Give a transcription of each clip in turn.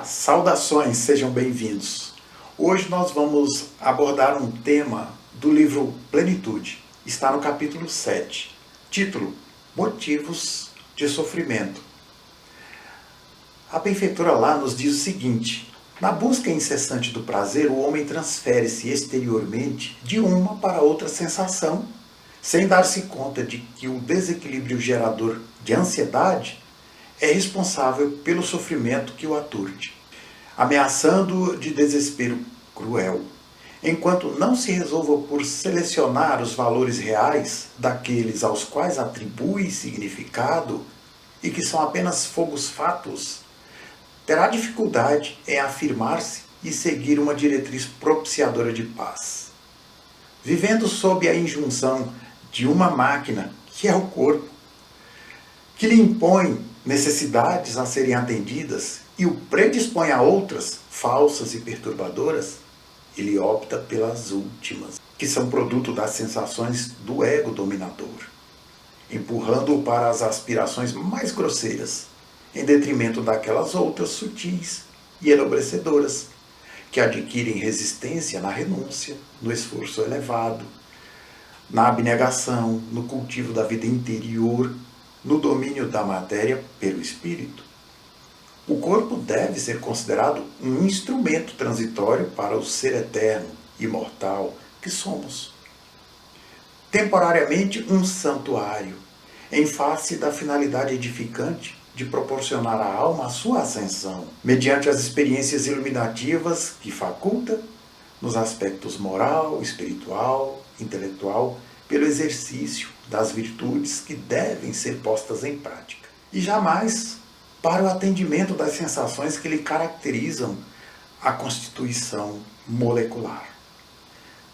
Olá, saudações, sejam bem-vindos. Hoje nós vamos abordar um tema do livro Plenitude. Está no capítulo 7. Título: Motivos de Sofrimento. A benfeitora lá nos diz o seguinte: na busca incessante do prazer, o homem transfere-se exteriormente de uma para outra sensação, sem dar-se conta de que o desequilíbrio gerador de ansiedade é responsável pelo sofrimento que o aturde, ameaçando de desespero cruel, enquanto não se resolva por selecionar os valores reais daqueles aos quais atribui significado e que são apenas fogos fatos, terá dificuldade em afirmar-se e seguir uma diretriz propiciadora de paz. Vivendo sob a injunção de uma máquina, que é o corpo, que lhe impõe necessidades a serem atendidas e o predispõe a outras, falsas e perturbadoras, ele opta pelas últimas, que são produto das sensações do ego dominador, empurrando-o para as aspirações mais grosseiras, em detrimento daquelas outras sutis e enobrecedoras, que adquirem resistência na renúncia, no esforço elevado, na abnegação, no cultivo da vida interior, no domínio da matéria pelo espírito. O corpo deve ser considerado um instrumento transitório para o ser eterno, imortal que somos. Temporariamente um santuário, em face da finalidade edificante de proporcionar à alma a sua ascensão, mediante as experiências iluminativas que faculta nos aspectos moral, espiritual, intelectual, pelo exercício das virtudes que devem ser postas em prática. E jamais para o atendimento das sensações que lhe caracterizam a constituição molecular.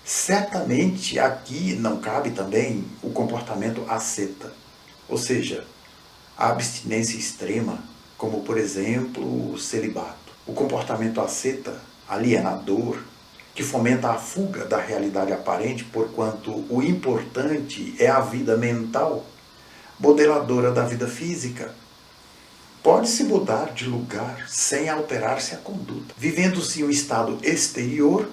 Certamente aqui não cabe também o comportamento asceta, ou seja, a abstinência extrema, como por exemplo o celibato. O comportamento asceta, alienador, que fomenta a fuga da realidade aparente, porquanto o importante é a vida mental, modeladora da vida física, pode-se mudar de lugar sem alterar-se a conduta, vivendo-se um estado exterior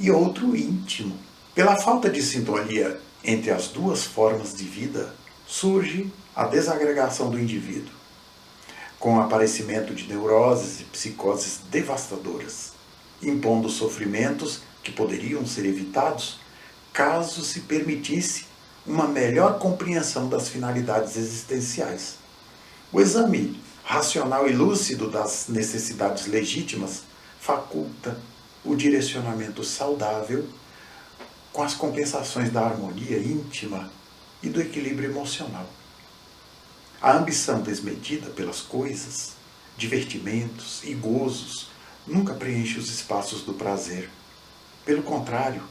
e outro íntimo. Pela falta de sintonia entre as duas formas de vida, surge a desagregação do indivíduo, com o aparecimento de neuroses e psicoses devastadoras, impondo sofrimentos que poderiam ser evitados caso se permitisse uma melhor compreensão das finalidades existenciais. O exame racional e lúcido das necessidades legítimas faculta o direcionamento saudável com as compensações da harmonia íntima e do equilíbrio emocional. A ambição desmedida pelas coisas, divertimentos e gozos nunca preenche os espaços do prazer. Pelo contrário,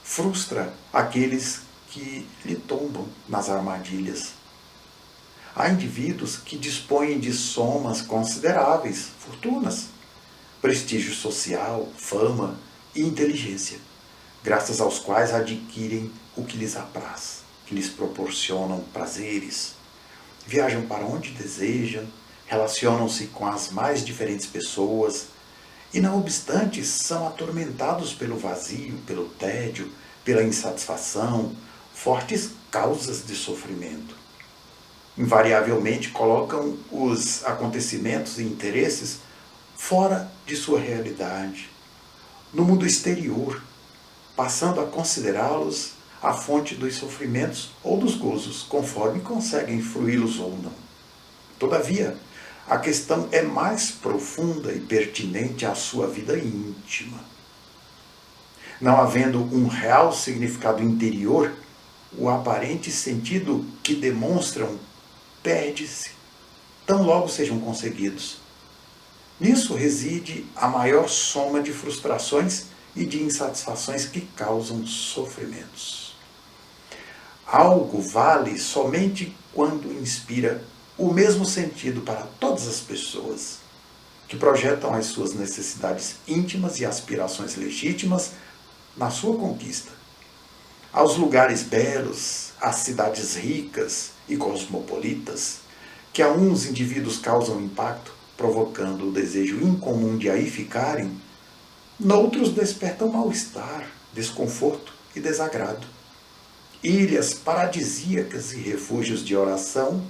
frustra aqueles que lhe tombam nas armadilhas. Há indivíduos que dispõem de somas consideráveis, fortunas, prestígio social, fama e inteligência, graças aos quais adquirem o que lhes apraz, que lhes proporcionam prazeres, viajam para onde desejam, relacionam-se com as mais diferentes pessoas, e não obstante são atormentados pelo vazio, pelo tédio, pela insatisfação, fortes causas de sofrimento. Invariavelmente colocam os acontecimentos e interesses fora de sua realidade, no mundo exterior, passando a considerá-los a fonte dos sofrimentos ou dos gozos, conforme conseguem fruí-los ou não. Todavia, a questão é mais profunda e pertinente à sua vida íntima. Não havendo um real significado interior, o aparente sentido que demonstram perde-se, tão logo sejam conseguidos. Nisso reside a maior soma de frustrações e de insatisfações que causam sofrimentos. Algo vale somente quando inspira o mesmo sentido para todas as pessoas, que projetam as suas necessidades íntimas e aspirações legítimas na sua conquista. Aos lugares belos, às cidades ricas e cosmopolitas, que a uns indivíduos causam impacto, provocando o desejo incomum de aí ficarem, noutros despertam mal-estar, desconforto e desagrado. Ilhas paradisíacas e refúgios de oração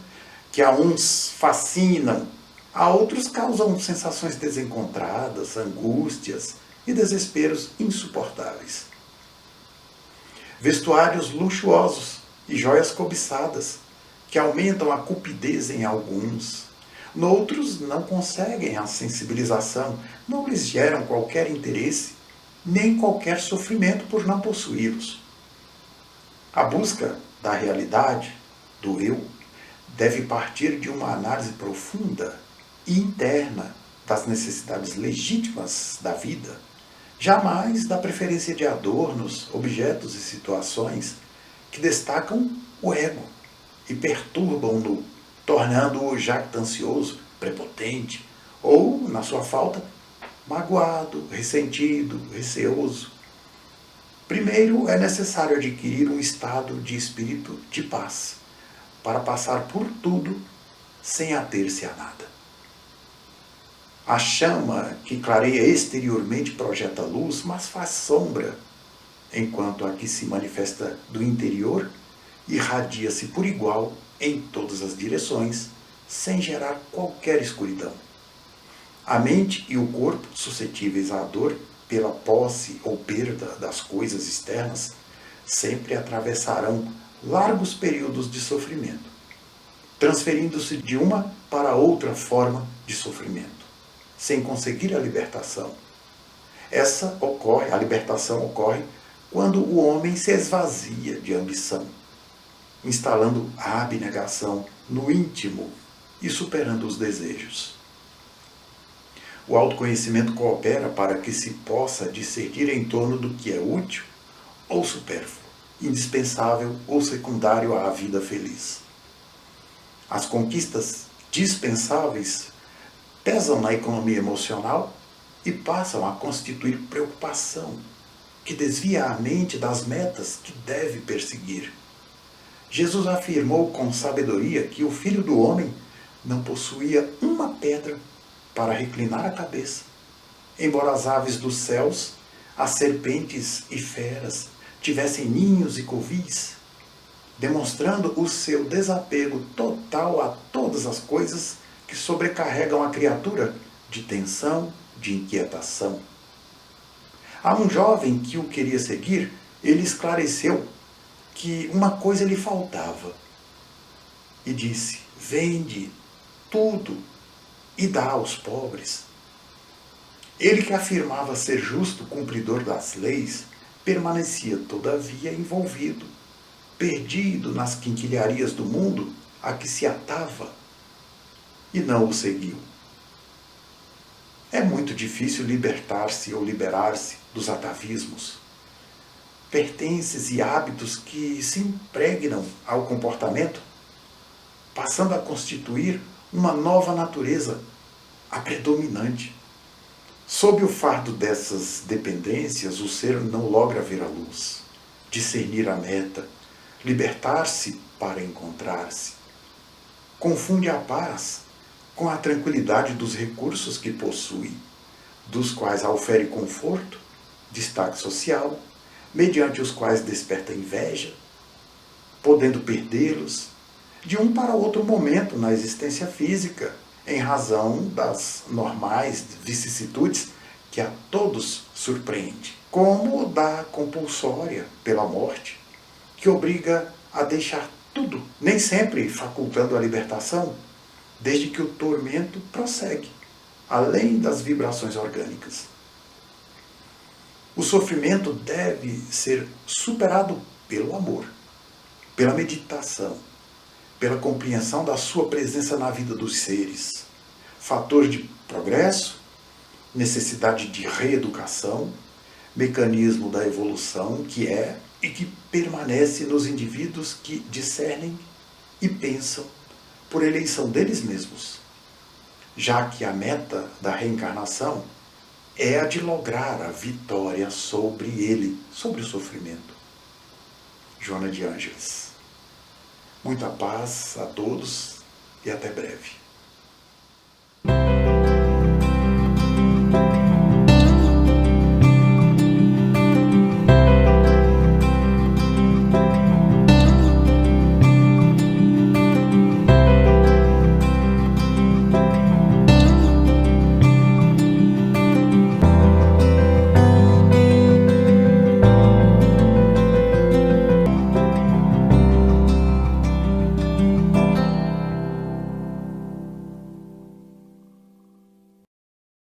que a uns fascinam, a outros causam sensações desencontradas, angústias e desesperos insuportáveis. Vestuários luxuosos e joias cobiçadas, que aumentam a cupidez em alguns. Noutros não conseguem a sensibilização, não lhes geram qualquer interesse, nem qualquer sofrimento por não possuí-los. A busca da realidade, do eu, deve partir de uma análise profunda e interna das necessidades legítimas da vida, jamais da preferência de adornos, objetos e situações que destacam o ego e perturbam-no, tornando-o jactancioso, prepotente ou, na sua falta, magoado, ressentido, receoso. Primeiro é necessário adquirir um estado de espírito de paz, para passar por tudo sem ater-se a nada. A chama que clareia exteriormente projeta luz, mas faz sombra, enquanto a que se manifesta do interior irradia-se por igual em todas as direções, sem gerar qualquer escuridão. A mente e o corpo, suscetíveis à dor pela posse ou perda das coisas externas, sempre atravessarão largos períodos de sofrimento, transferindo-se de uma para outra forma de sofrimento, sem conseguir a libertação. A libertação ocorre quando o homem se esvazia de ambição, instalando a abnegação no íntimo e superando os desejos. O autoconhecimento coopera para que se possa discernir em torno do que é útil ou supérfluo, indispensável ou secundário à vida feliz. As conquistas dispensáveis pesam na economia emocional e passam a constituir preocupação, que desvia a mente das metas que deve perseguir. Jesus afirmou com sabedoria que o Filho do Homem não possuía uma pedra para reclinar a cabeça, embora as aves dos céus, as serpentes e feras tivessem ninhos e covis, demonstrando o seu desapego total a todas as coisas que sobrecarregam a criatura de tensão, de inquietação. A um jovem que o queria seguir, ele esclareceu que uma coisa lhe faltava e disse: vende tudo e dá aos pobres. Ele, que afirmava ser justo cumpridor das leis, permanecia todavia envolvido, perdido nas quinquilharias do mundo a que se atava, e não o seguiu. É muito difícil libertar-se ou liberar-se dos atavismos, pertences e hábitos que se impregnam ao comportamento, passando a constituir uma nova natureza, a predominante. Sob o fardo dessas dependências, o ser não logra ver a luz, discernir a meta, libertar-se para encontrar-se. Confunde a paz com a tranquilidade dos recursos que possui, dos quais aufere conforto, destaque social, mediante os quais desperta inveja, podendo perdê-los de um para outro momento na existência física, em razão das normais vicissitudes que a todos surpreende, como da compulsória pela morte, que obriga a deixar tudo, nem sempre facultando a libertação, desde que o tormento prossegue, além das vibrações orgânicas. O sofrimento deve ser superado pelo amor, pela meditação, pela compreensão da sua presença na vida dos seres, fator de progresso, necessidade de reeducação, mecanismo da evolução que é e que permanece nos indivíduos que discernem e pensam por eleição deles mesmos, já que a meta da reencarnação é a de lograr a vitória sobre ele, sobre o sofrimento. Joana de Ângeles. Muita paz a todos e até breve.